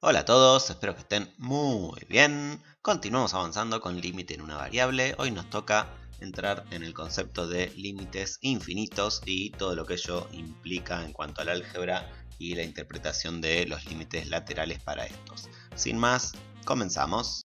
Hola a todos, espero que estén muy bien. Continuamos avanzando con límite en una variable. Hoy nos toca entrar en el concepto de límites infinitos y todo lo que ello implica en cuanto al álgebra y la interpretación de los límites laterales para estos. Sin más, comenzamos.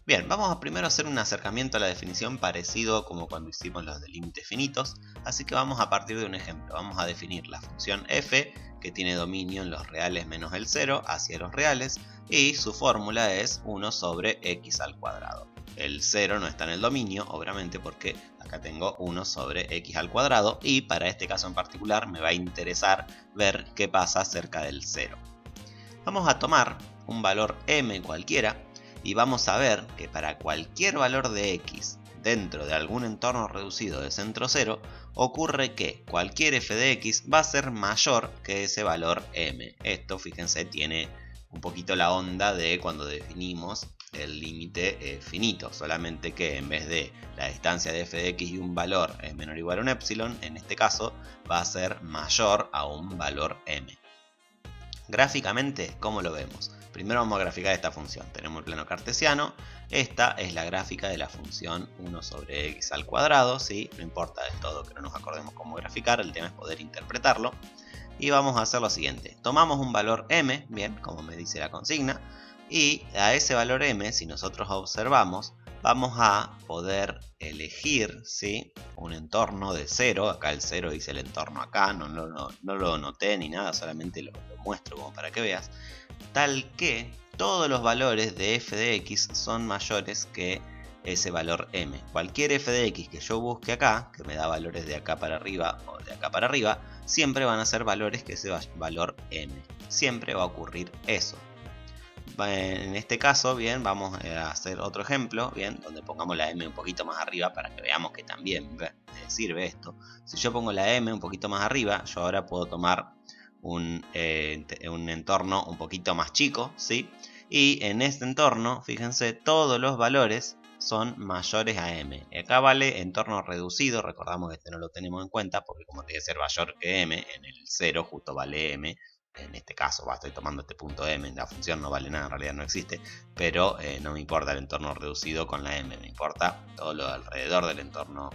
Bien, vamos a primero hacer un acercamiento a la definición parecido como cuando hicimos los de límites finitos, así que vamos a partir de un ejemplo. Vamos a definir la función f, que tiene dominio en los reales menos el 0 hacia los reales, y su fórmula es 1 sobre x al cuadrado. El 0 no está en el dominio, obviamente, porque acá tengo 1 sobre x al cuadrado, y para este caso en particular me va a interesar ver qué pasa cerca del 0. Vamos a tomar un valor m cualquiera, y vamos a ver que para cualquier valor de x dentro de algún entorno reducido de centro 0, ocurre que cualquier f de x va a ser mayor que ese valor m. Esto, fíjense, tiene un poquito la onda de cuando definimos el límite finito, solamente que en vez de la distancia de f de x y un valor es menor o igual a un epsilon, en este caso va a ser mayor a un valor m. Gráficamente, ¿cómo lo vemos? Primero vamos a graficar esta función. Tenemos el plano cartesiano. Esta es la gráfica de la función 1 sobre x al cuadrado. ¿Sí? No importa del todo que no nos acordemos cómo graficar, el tema es poder interpretarlo. Y vamos a hacer lo siguiente. Tomamos un valor m, bien, como me dice la consigna, y a ese valor m, si nosotros observamos, vamos a poder elegir, ¿sí?, un entorno de 0. Acá el 0 dice el entorno acá, no lo noté ni nada, solamente lo muestro como para que veas, tal que todos los valores de f de x son mayores que ese valor m. Cualquier f de x que yo busque acá, que me da valores de acá para arriba o de acá para arriba, siempre van a ser valores que ese valor m. Siempre va a ocurrir eso. En este caso, bien, vamos a hacer otro ejemplo, bien, donde pongamos la m un poquito más arriba para que veamos que también sirve esto. Si yo pongo la m un poquito más arriba, yo ahora puedo tomar un entorno un poquito más chico, ¿sí? Y en este entorno, fíjense, todos los valores son mayores a m. Acá vale entorno reducido, recordamos que este no lo tenemos en cuenta porque como tiene que ser mayor que m, en el 0 justo vale m. En este caso, estoy tomando este punto m, la función no vale nada, en realidad no existe, pero no me importa el entorno reducido con la m, me importa todo lo de alrededor del entorno,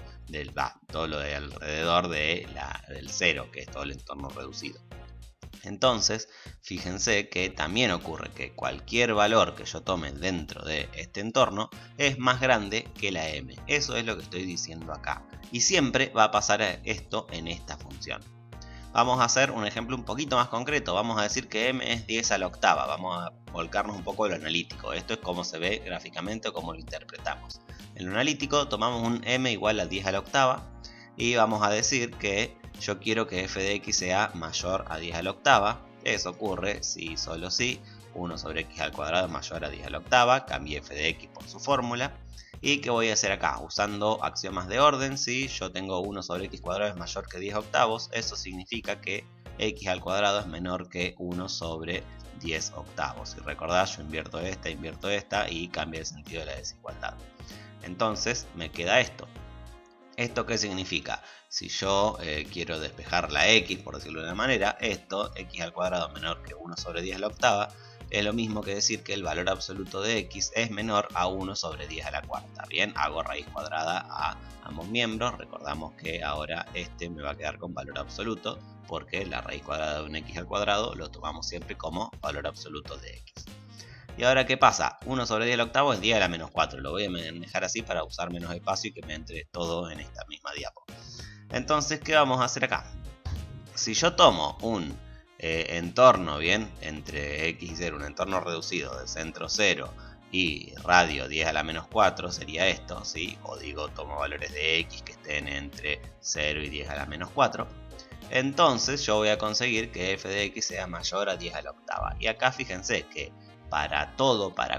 todo lo de alrededor del 0, que es todo el entorno reducido. Entonces, fíjense que también ocurre que cualquier valor que yo tome dentro de este entorno es más grande que la m. Eso es lo que estoy diciendo acá. Y siempre va a pasar esto en esta función. Vamos a hacer un ejemplo un poquito más concreto. Vamos a decir que m es 10 a la octava. Vamos a volcarnos un poco en lo analítico. Esto es cómo se ve gráficamente o cómo lo interpretamos. En lo analítico tomamos un m igual a 10 a la octava y vamos a decir que yo quiero que f de x sea mayor a 10 a la octava. Eso ocurre si solo si 1 sobre x al cuadrado es mayor a 10 a la octava. Cambié f de x por su fórmula. ¿Y qué voy a hacer acá? Usando axiomas de orden, si yo tengo 1 sobre x cuadrado es mayor que 10 octavos, eso significa que x al cuadrado es menor que 1 sobre 10 octavos. Si recordás, yo invierto esta y cambia el sentido de la desigualdad. Entonces me queda esto. ¿Esto qué significa? Si yo quiero despejar la x, por decirlo de una manera, esto, x al cuadrado menor que 1 sobre 10 a la octava, es lo mismo que decir que el valor absoluto de x es menor a 1 sobre 10 a la cuarta. Bien, hago raíz cuadrada a ambos miembros. Recordamos que ahora este me va a quedar con valor absoluto porque la raíz cuadrada de un x al cuadrado lo tomamos siempre como valor absoluto de x. ¿Y ahora qué pasa? 1 sobre 10 al octavo es 10 a la menos 4. Lo voy a manejar así para usar menos espacio y que me entre todo en esta misma diapo. Entonces, ¿qué vamos a hacer acá? Si yo tomo un entorno, bien, entre x y 0, un entorno reducido de centro 0 y radio 10 a la menos 4, sería esto, ¿sí? O digo, tomo valores de x que estén entre 0 y 10 a la menos 4. Entonces yo voy a conseguir que f de x sea mayor a 10 a la octava. Y acá fíjense que para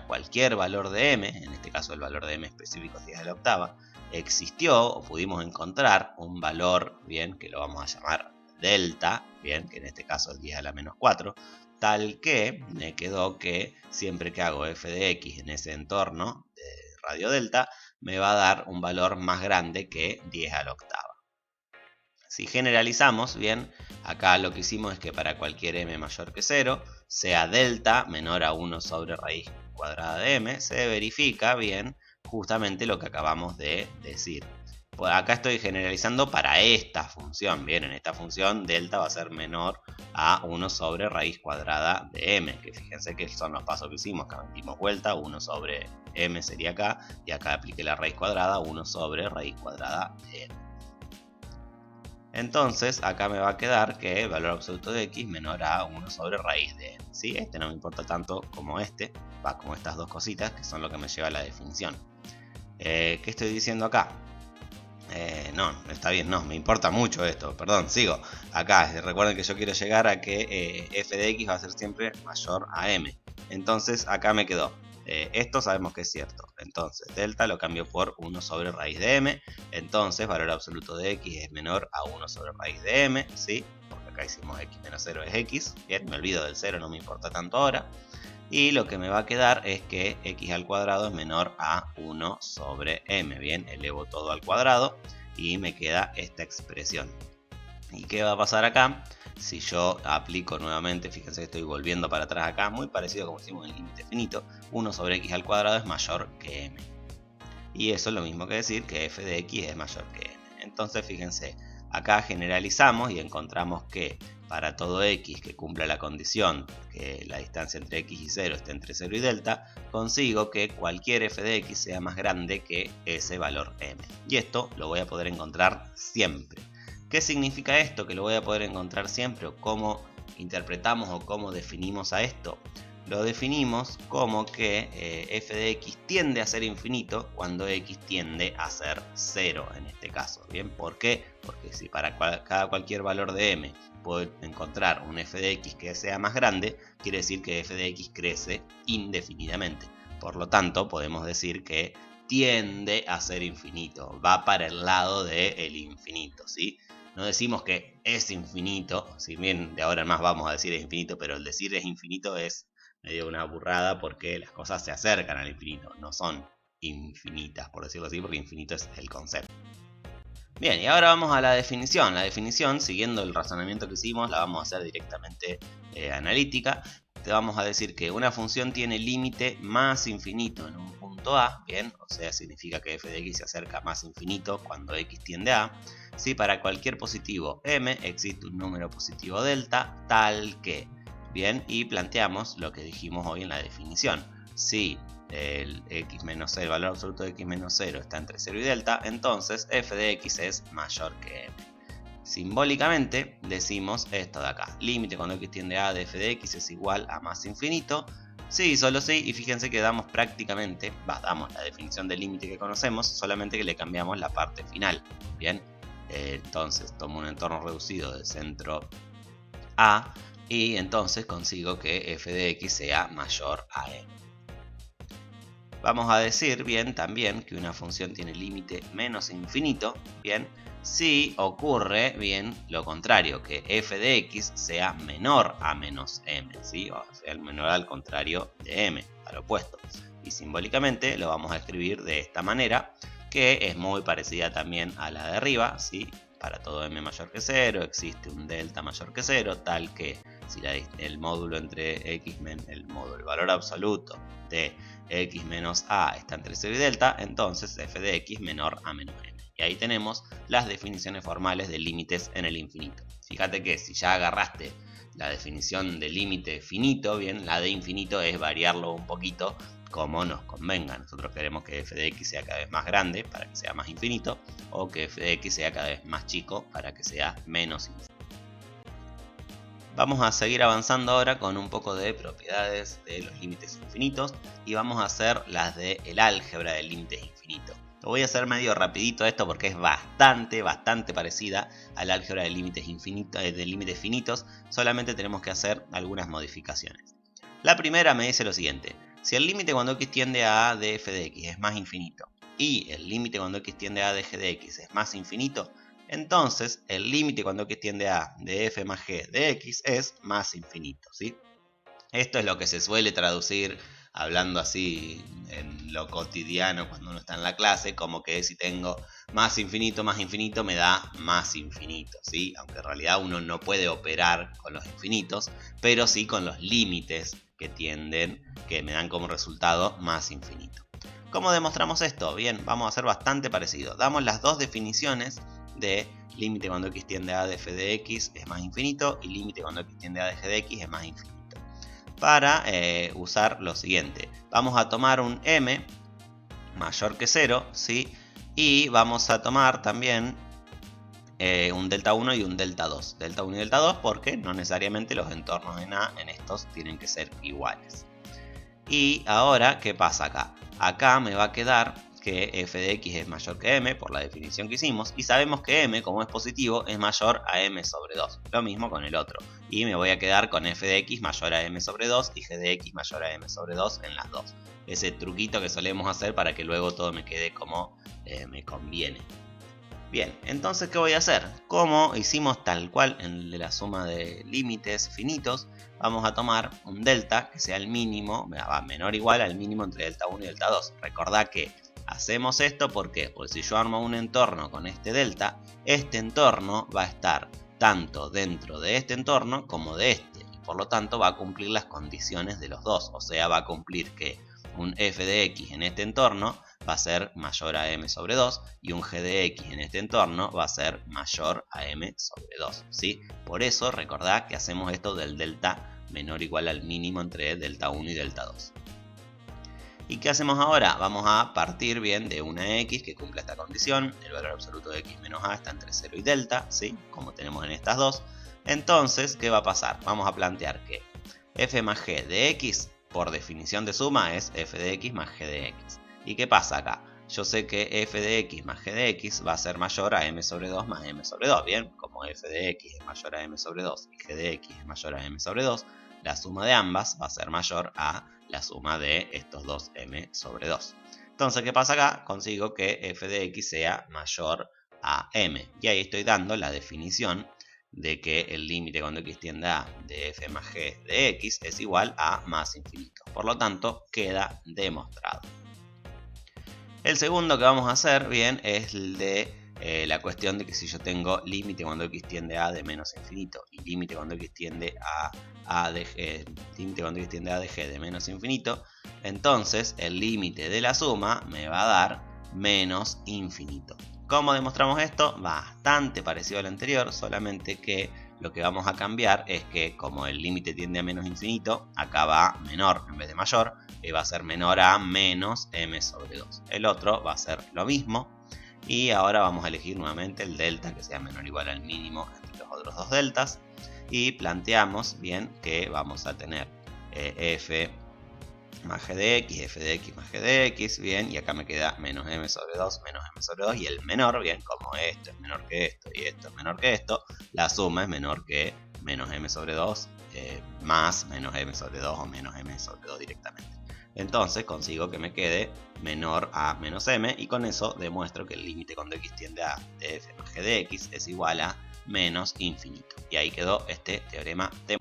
cualquier valor de m, en este caso el valor de m específico es 10 a la octava, existió o pudimos encontrar un valor, bien, que lo vamos a llamar delta, bien, que en este caso es 10 a la menos 4, tal que me quedó que siempre que hago f de x en ese entorno de radio delta, me va a dar un valor más grande que 10 a la octava. Si generalizamos, bien, acá lo que hicimos es que para cualquier m mayor que 0, sea delta menor a 1 sobre raíz cuadrada de m, se verifica bien justamente lo que acabamos de decir. Pues acá estoy generalizando para esta función. Bien, en esta función delta va a ser menor a 1 sobre raíz cuadrada de m, que fíjense que son los pasos que hicimos, que dimos vuelta, 1 sobre m sería acá, y acá apliqué la raíz cuadrada, 1 sobre raíz cuadrada de m. Entonces acá me va a quedar que el valor absoluto de x menor a 1 sobre raíz de m. ¿Sí? Este no me importa tanto como este, va como estas dos cositas que son lo que me lleva a la definición. ¿Qué estoy diciendo acá? No, está bien, no, me importa mucho esto, perdón, sigo. Acá, recuerden que yo quiero llegar a que f de x va a ser siempre mayor a m. Entonces acá me quedó. Esto sabemos que es cierto. Entonces delta lo cambio por 1 sobre raíz de m. Entonces valor absoluto de x es menor a 1 sobre raíz de m, ¿sí? Porque acá hicimos x menos 0 es x. Bien, me olvido del 0, no me importa tanto ahora. Y lo que me va a quedar es que x al cuadrado es menor a 1 sobre m. Bien, elevo todo al cuadrado y me queda esta expresión. ¿Y qué va a pasar acá? Si yo aplico nuevamente, fíjense que estoy volviendo para atrás acá, muy parecido como hicimos en el límite finito, 1 sobre x al cuadrado es mayor que m. Y eso es lo mismo que decir que f de x es mayor que m. Entonces fíjense, acá generalizamos y encontramos que para todo x que cumpla la condición que la distancia entre x y 0 esté entre 0 y delta, consigo que cualquier f de x sea más grande que ese valor m. Y esto lo voy a poder encontrar siempre. ¿Qué significa esto? Que lo voy a poder encontrar siempre, o cómo interpretamos o cómo definimos a esto. Lo definimos como que f de x tiende a ser infinito cuando x tiende a ser 0 en este caso. ¿Bien? ¿Por qué? Porque si para cualquier valor de m puedo encontrar un f de x que sea más grande, quiere decir que f de x crece indefinidamente. Por lo tanto, podemos decir que tiende a ser infinito, va para el lado del infinito, ¿sí? No decimos que es infinito, si bien de ahora en más vamos a decir es infinito, pero el decir es infinito es medio una burrada porque las cosas se acercan al infinito, no son infinitas, por decirlo así, porque infinito es el concepto. Bien, y ahora vamos a la definición. La definición, siguiendo el razonamiento que hicimos, la vamos a hacer directamente analítica. Te vamos a decir que una función tiene límite más infinito en un punto A, bien, o sea, significa que f de x se acerca más infinito cuando x tiende a. Si para cualquier positivo m existe un número positivo delta, tal que, bien, y planteamos lo que dijimos hoy en la definición. Si el valor absoluto de x menos 0 está entre 0 y delta, entonces f de x es mayor que m. Simbólicamente decimos esto de acá: límite cuando x tiende a de f de x es igual a más infinito. Sí, solo sí, y fíjense que damos prácticamente, damos la definición del límite que conocemos, solamente que le cambiamos la parte final. Bien, entonces tomo un entorno reducido del centro A y entonces consigo que f de x sea mayor a m. Vamos a decir bien también que una función tiene límite menos infinito, bien, si ocurre bien lo contrario, que f de x sea menor a menos m, ¿sí? O sea, el menor al contrario de m, al opuesto. Y simbólicamente lo vamos a escribir de esta manera, que es muy parecida también a la de arriba, ¿sí? Para todo m mayor que 0 existe un delta mayor que 0, tal que si el módulo entre x, el valor absoluto de x menos a está entre 0 y delta, entonces f de x menor a menos m. Y ahí tenemos las definiciones formales de límites en el infinito. Fíjate que si ya agarraste la definición de límite finito, bien, la de infinito es variarlo un poquito como nos convenga. Nosotros queremos que f de x sea cada vez más grande para que sea más infinito, o que f de x sea cada vez más chico para que sea menos infinito. Vamos a seguir avanzando ahora con un poco de propiedades de los límites infinitos y vamos a hacer las del álgebra de límites infinitos. Lo voy a hacer medio rapidito esto porque es bastante parecida al álgebra de límites finitos, solamente tenemos que hacer algunas modificaciones. La primera me dice lo siguiente: si el límite cuando x tiende a a de f de x es más infinito y el límite cuando x tiende a de g de x es más infinito, entonces el límite cuando x tiende a de f más g de x es más infinito, ¿sí? Esto es lo que se suele traducir, hablando así en lo cotidiano cuando uno está en la clase, como que si tengo más infinito me da más infinito, ¿sí? Aunque en realidad uno no puede operar con los infinitos, pero sí con los límites que me dan como resultado más infinito. ¿Cómo demostramos esto? Bien, vamos a hacer bastante parecido. Damos las dos definiciones de límite cuando x tiende a de f de x es más infinito y límite cuando x tiende a de g de x es más infinito. Para usar lo siguiente, vamos a tomar un m mayor que 0, ¿sí? Y vamos a tomar también un delta 1 y un delta 2. Delta 1 y delta 2 porque no necesariamente los entornos en A en estos tienen que ser iguales. Y ahora, ¿qué pasa acá? Acá me va a quedar que f de x es mayor que m por la definición que hicimos. Y sabemos que m, como es positivo, es mayor a m sobre 2. Lo mismo con el otro. Y me voy a quedar con f de x mayor a m sobre 2 y g de x mayor a m sobre 2 en las dos. Ese truquito que solemos hacer para que luego todo me quede como me conviene. Bien, entonces ¿qué voy a hacer? Como hicimos tal cual en el de la suma de límites finitos, vamos a tomar un delta que sea el mínimo, menor o igual al mínimo entre delta 1 y delta 2. Recordad que hacemos esto porque si yo armo un entorno con este entorno va a estar tanto dentro de este entorno como de este. Y por lo tanto va a cumplir las condiciones de los dos. O sea, va a cumplir que un f de x en este entorno va a ser mayor a m sobre 2 y un g de x en este entorno va a ser mayor a m sobre 2, ¿sí? Por eso recordad que hacemos esto del delta menor o igual al mínimo entre delta 1 y delta 2. ¿Y qué hacemos ahora? Vamos a partir bien de una x que cumpla esta condición. El valor absoluto de x menos a está entre 0 y delta, ¿sí? Como tenemos en estas dos. Entonces, ¿qué va a pasar? Vamos a plantear que f más g de x, por definición de suma, es f de x más g de x. ¿Y qué pasa acá? Yo sé que f de x más g de x va a ser mayor a m sobre 2 más m sobre 2. Bien, como f de x es mayor a m sobre 2 y g de x es mayor a m sobre 2, la suma de ambas va a ser mayor a la suma de estos dos m sobre 2. Entonces, ¿qué pasa acá? Consigo que f de x sea mayor a m. Y ahí estoy dando la definición de que el límite cuando x tiende a de f más g de x es igual a más infinito. Por lo tanto, queda demostrado. El segundo que vamos a hacer, bien, es el de la cuestión de que si yo tengo límite cuando x tiende a de menos infinito y límite cuando x tiende a de g de menos infinito, entonces el límite de la suma me va a dar menos infinito. ¿Cómo demostramos esto? Bastante parecido al anterior, solamente que lo que vamos a cambiar es que como el límite tiende a menos infinito, acá va menor en vez de mayor, y va a ser menor a menos m sobre 2. El otro va a ser lo mismo, y ahora vamos a elegir nuevamente el delta que sea menor o igual al mínimo entre los otros dos deltas, y planteamos bien que vamos a tener f más g de x, f de x más g de x, bien, y acá me queda menos m sobre 2, menos m sobre 2, y el menor, bien, como esto es menor que esto y esto es menor que esto, la suma es menor que menos m sobre 2 más menos m sobre 2 o menos m sobre 2 directamente. Entonces consigo que me quede menor a menos m y con eso demuestro que el límite cuando x tiende a de f más g de x es igual a menos infinito. Y ahí quedó este teorema de...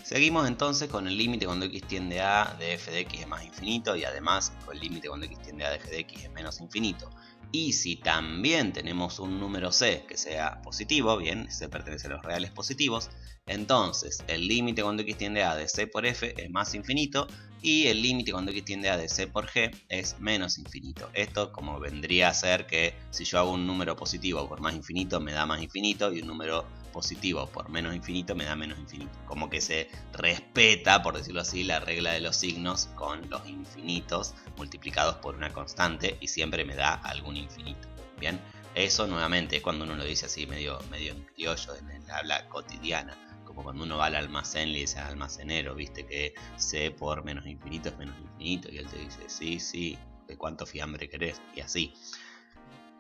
Seguimos entonces con el límite cuando x tiende a de f de x es más infinito y además con el límite cuando x tiende a de g de x es menos infinito. Y si también tenemos un número c que sea positivo, bien, c pertenece a los reales positivos, entonces el límite cuando x tiende a de c por f es más infinito y el límite cuando x tiende a de c por g es menos infinito. Esto como vendría a ser que si yo hago un número positivo por más infinito me da más infinito y un número positivo por menos infinito me da menos infinito. Como que se respeta, por decirlo así, la regla de los signos con los infinitos multiplicados por una constante y siempre me da algún infinito. Bien, eso nuevamente es cuando uno lo dice así medio en criollo, en el habla cotidiana. Como cuando uno va al almacén le dice al almacenero, viste que C por menos infinito es menos infinito y él te dice sí, ¿de cuánto fiambre querés? Y así.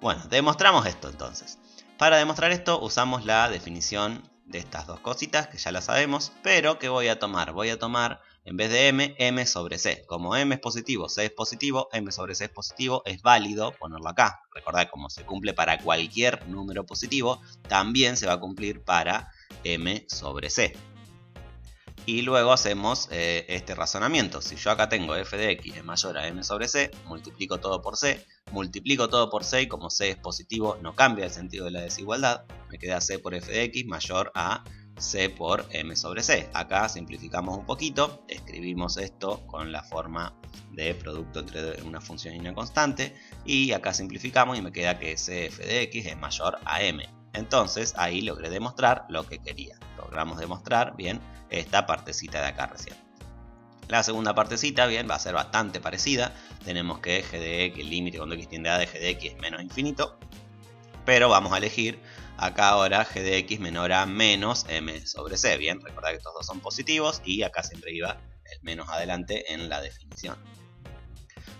Bueno, demostramos esto entonces. Para demostrar esto usamos la definición de estas dos cositas que ya las sabemos, pero ¿qué voy a tomar? Voy a tomar en vez de m sobre c. Como m es positivo, c es positivo, m sobre c es positivo, es válido ponerlo acá. Recordad, como se cumple para cualquier número positivo, también se va a cumplir para m sobre c. Y luego hacemos este razonamiento. Si yo acá tengo f de x es mayor a m sobre c, multiplico todo por c, multiplico todo por c y como c es positivo no cambia el sentido de la desigualdad, me queda c por f de x mayor a c por m sobre c. Acá simplificamos un poquito, escribimos esto con la forma de producto entre una función y una constante y acá simplificamos y me queda que cf de x es mayor a m. Entonces ahí logré demostrar lo que quería. Logramos demostrar bien esta partecita de acá recién. La segunda partecita bien va a ser bastante parecida. Tenemos que g de x, el límite cuando x tiende a de g de x es menos infinito. Pero vamos a elegir acá ahora g de x menor a menos m sobre c. Bien, recordad que estos dos son positivos y acá siempre iba el menos adelante en la definición.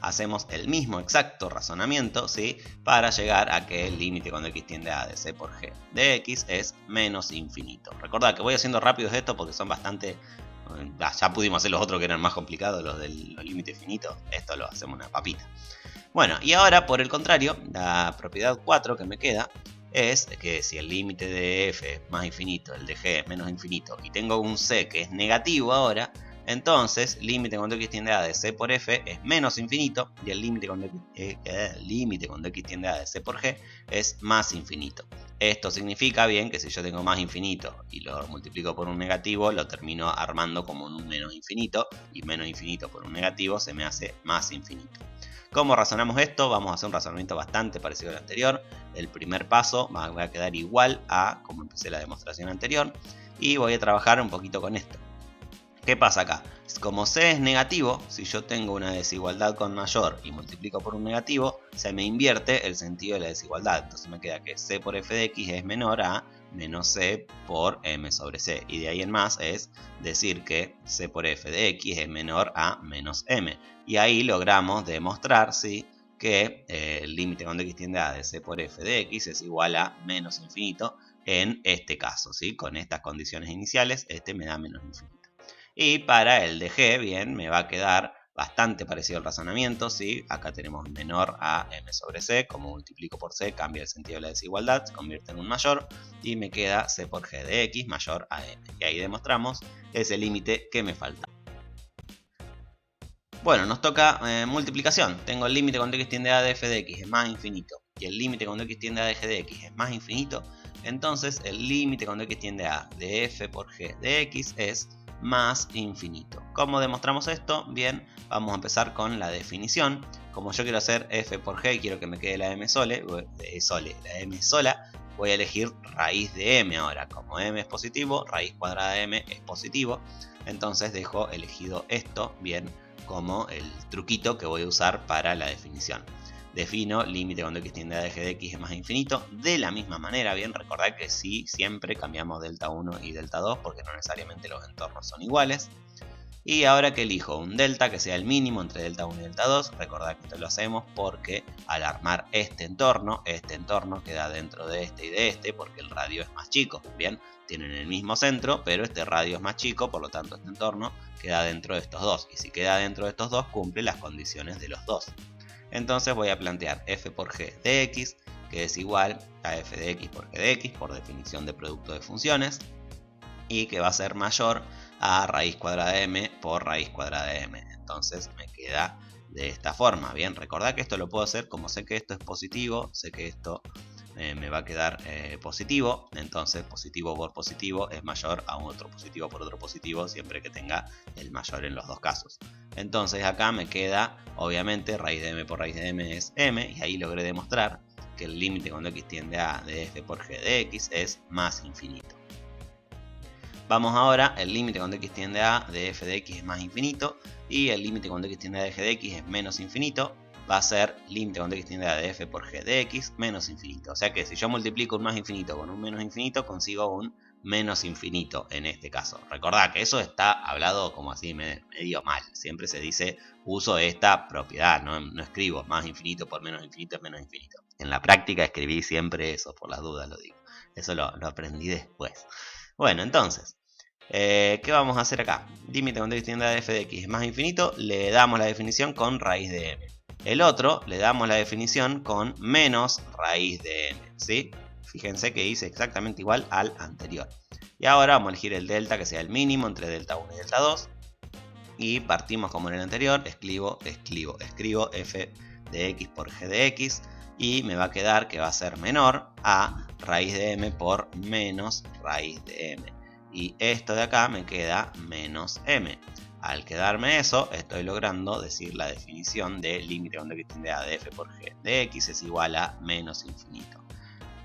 Hacemos el mismo exacto razonamiento, ¿sí? Para llegar a que el límite cuando x tiende a de c por g de x es menos infinito. Recordad que voy haciendo rápidos esto porque son bastante... ya pudimos hacer los otros que eran más complicados, los del límite finito. Esto lo hacemos una papita. Bueno, y ahora por el contrario, la propiedad 4 que me queda es que si el límite de f es más infinito, el de g es menos infinito, y tengo un c que es negativo ahora, entonces límite cuando x tiende a de c por f es menos infinito y el límite cuando x tiende a de c por g es más infinito. Esto significa bien que si yo tengo más infinito y lo multiplico por un negativo, lo termino armando como un menos infinito, y menos infinito por un negativo se me hace más infinito. ¿Cómo razonamos esto? Vamos a hacer un razonamiento bastante parecido al anterior. El primer paso va a quedar igual a como empecé la demostración anterior y voy a trabajar un poquito con esto. ¿Qué pasa acá? Como c es negativo, si yo tengo una desigualdad con mayor y multiplico por un negativo, se me invierte el sentido de la desigualdad. Entonces me queda que c por f de x es menor a menos c por m sobre c. Y de ahí en más es decir que c por f de x es menor a menos m. Y ahí logramos demostrar, ¿sí?, que el límite cuando x tiende a de c por f de x es igual a menos infinito en este caso, ¿sí? Con estas condiciones iniciales, este me da menos infinito. Y para el de g, bien, me va a quedar bastante parecido al razonamiento, ¿sí? Acá tenemos menor a m sobre c, como multiplico por c cambia el sentido de la desigualdad, se convierte en un mayor y me queda c por g de x mayor a m. Y ahí demostramos ese límite que me falta. Bueno, nos toca multiplicación. Tengo el límite cuando x tiende a de f de x es más infinito y el límite cuando x tiende a de g de x es más infinito. Entonces el límite cuando x tiende a de f por g de x es más infinito. ¿Cómo demostramos esto? Bien, vamos a empezar con la definición. Como yo quiero hacer f por g y quiero que me quede la m sola, voy a elegir raíz de m ahora. Como m es positivo, raíz cuadrada de m es positivo. Entonces dejo elegido esto, bien, como el truquito que voy a usar para la definición. Defino límite cuando x tiende a de g de x es más infinito. De la misma manera, bien, recordad que sí, siempre cambiamos delta 1 y delta 2 porque no necesariamente los entornos son iguales. Y ahora que elijo un delta que sea el mínimo entre delta 1 y delta 2, recordad que esto lo hacemos porque al armar este entorno queda dentro de este y de este porque el radio es más chico. Bien, tienen el mismo centro, pero este radio es más chico, por lo tanto este entorno queda dentro de estos dos. Y si queda dentro de estos dos, cumple las condiciones de los dos. Entonces voy a plantear f por g de x, que es igual a f de x por g de x, por definición de producto de funciones, y que va a ser mayor a raíz cuadrada de m por raíz cuadrada de m. Entonces me queda de esta forma. Bien, recordad que esto lo puedo hacer como sé que esto es positivo, sé que esto me va a quedar positivo, entonces positivo por positivo es mayor a un otro positivo por otro positivo, siempre que tenga el mayor en los dos casos. Entonces acá me queda, obviamente, raíz de m por raíz de m es m, y ahí logré demostrar que el límite cuando x tiende a de f por g de x es más infinito. Vamos ahora, el límite cuando x tiende a de f de x es más infinito, y el límite cuando x tiende a de g de x es menos infinito. Va a ser límite cuando x tiende a de f por g de x menos infinito. O sea que si yo multiplico un más infinito con un menos infinito, consigo un menos infinito en este caso. Recordad que eso está hablado como así medio mal. Siempre se dice uso esta propiedad, no escribo más infinito por menos infinito es menos infinito. En la práctica escribí siempre eso, por las dudas lo digo. Eso lo aprendí después. Bueno, entonces, ¿qué vamos a hacer acá? Límite cuando x tiende a de f de x es más infinito, le damos la definición con raíz de m. El otro le damos la definición con menos raíz de m, ¿sí? Fíjense que hice exactamente igual al anterior. Y ahora vamos a elegir el delta que sea el mínimo entre delta 1 y delta 2. Y partimos como en el anterior, escribo f de x por g de x. Y me va a quedar que va a ser menor a raíz de m por menos raíz de m. Y esto de acá me queda menos m. Al quedarme eso, estoy logrando decir la definición de límite cuando x tiende a de f por g de x es igual a menos infinito.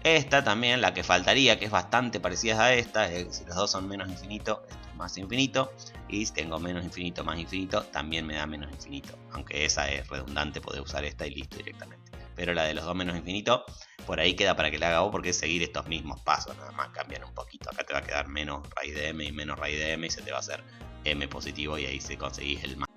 Esta también, la que faltaría, que es bastante parecida a esta, es que si los dos son menos infinito, esto es más infinito. Y si tengo menos infinito más infinito, también me da menos infinito. Aunque esa es redundante, podés usar esta y listo directamente. Pero la de los dos menos infinito, por ahí queda para que la haga vos, porque es seguir estos mismos pasos, nada más cambian un poquito. Acá te va a quedar menos raíz de m y menos raíz de m y se te va a hacer m positivo y ahí se conseguís el más.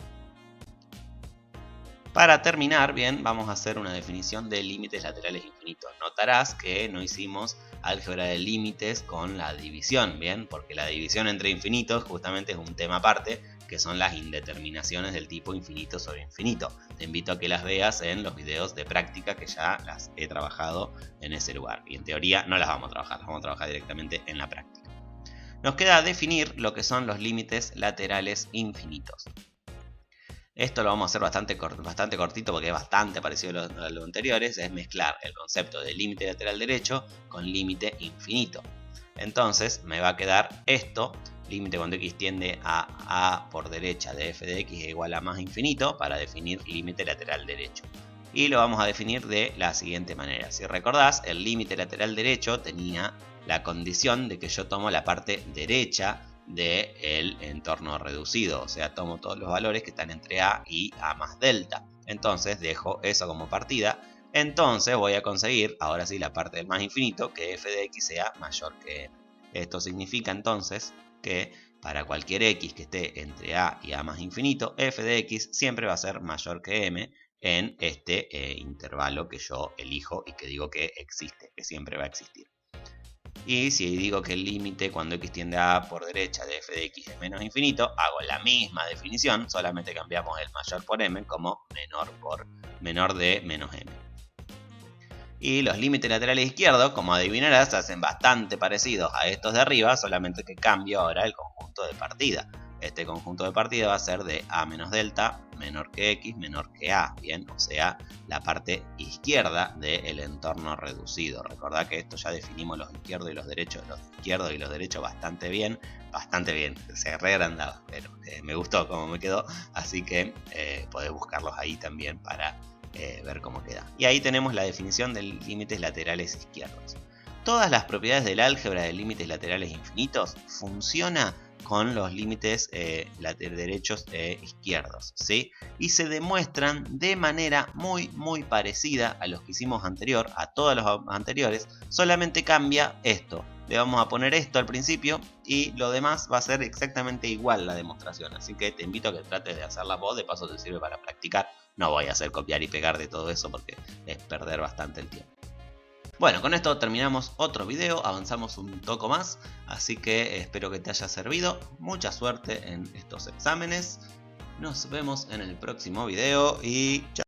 Para terminar, bien, vamos a hacer una definición de límites laterales infinitos. Notarás que no hicimos álgebra de límites con la división, bien, porque la división entre infinitos justamente es un tema aparte, que son las indeterminaciones del tipo infinito sobre infinito. Te invito a que las veas en los videos de práctica que ya las he trabajado en ese lugar. Y en teoría no las vamos a trabajar, las vamos a trabajar directamente en la práctica. Nos queda definir lo que son los límites laterales infinitos. Esto lo vamos a hacer bastante cortito porque es bastante parecido a lo anteriores. Es mezclar el concepto de límite lateral derecho con límite infinito. Entonces me va a quedar esto. Límite cuando x tiende a por derecha de f de x es igual a más infinito para definir límite lateral derecho. Y lo vamos a definir de la siguiente manera. Si recordás, el límite lateral derecho tenía la condición de que yo tomo la parte derecha del entorno reducido, o sea, tomo todos los valores que están entre a y a más delta. Entonces dejo eso como partida. Entonces voy a conseguir, ahora sí, la parte del más infinito, que f de x sea mayor que m. Esto significa entonces que para cualquier x que esté entre a y a más infinito, f de x siempre va a ser mayor que m en este intervalo que yo elijo y que digo que existe, que siempre va a existir. Y si digo que el límite cuando x tiende a por derecha de f de x es menos infinito, hago la misma definición, solamente cambiamos el mayor por m como menor de menos m. Y los límites laterales izquierdos, como adivinarás, se hacen bastante parecidos a estos de arriba, solamente que cambio ahora el conjunto de partida. Este conjunto de partida va a ser de a menos delta menor que x menor que a, bien, o sea, la parte izquierda del entorno reducido. Recordad que esto ya definimos los izquierdos y los derechos bastante bien, se re agrandado, pero me gustó cómo me quedó, así que podés buscarlos ahí también para ver cómo queda. Y ahí tenemos la definición de límites laterales izquierdos. Todas las propiedades del álgebra de límites laterales infinitos funcionan con los límites derechos e izquierdos, ¿sí? Y se demuestran de manera muy parecida a los que hicimos a todos los anteriores, solamente cambia esto. Le vamos a poner esto al principio y lo demás va a ser exactamente igual la demostración, así que te invito a que trates de hacerla vos, de paso te sirve para practicar. No voy a hacer copiar y pegar de todo eso porque es perder bastante el tiempo. Bueno, con esto terminamos otro video, avanzamos un poco más, así que espero que te haya servido. Mucha suerte en estos exámenes. Nos vemos en el próximo video y chao.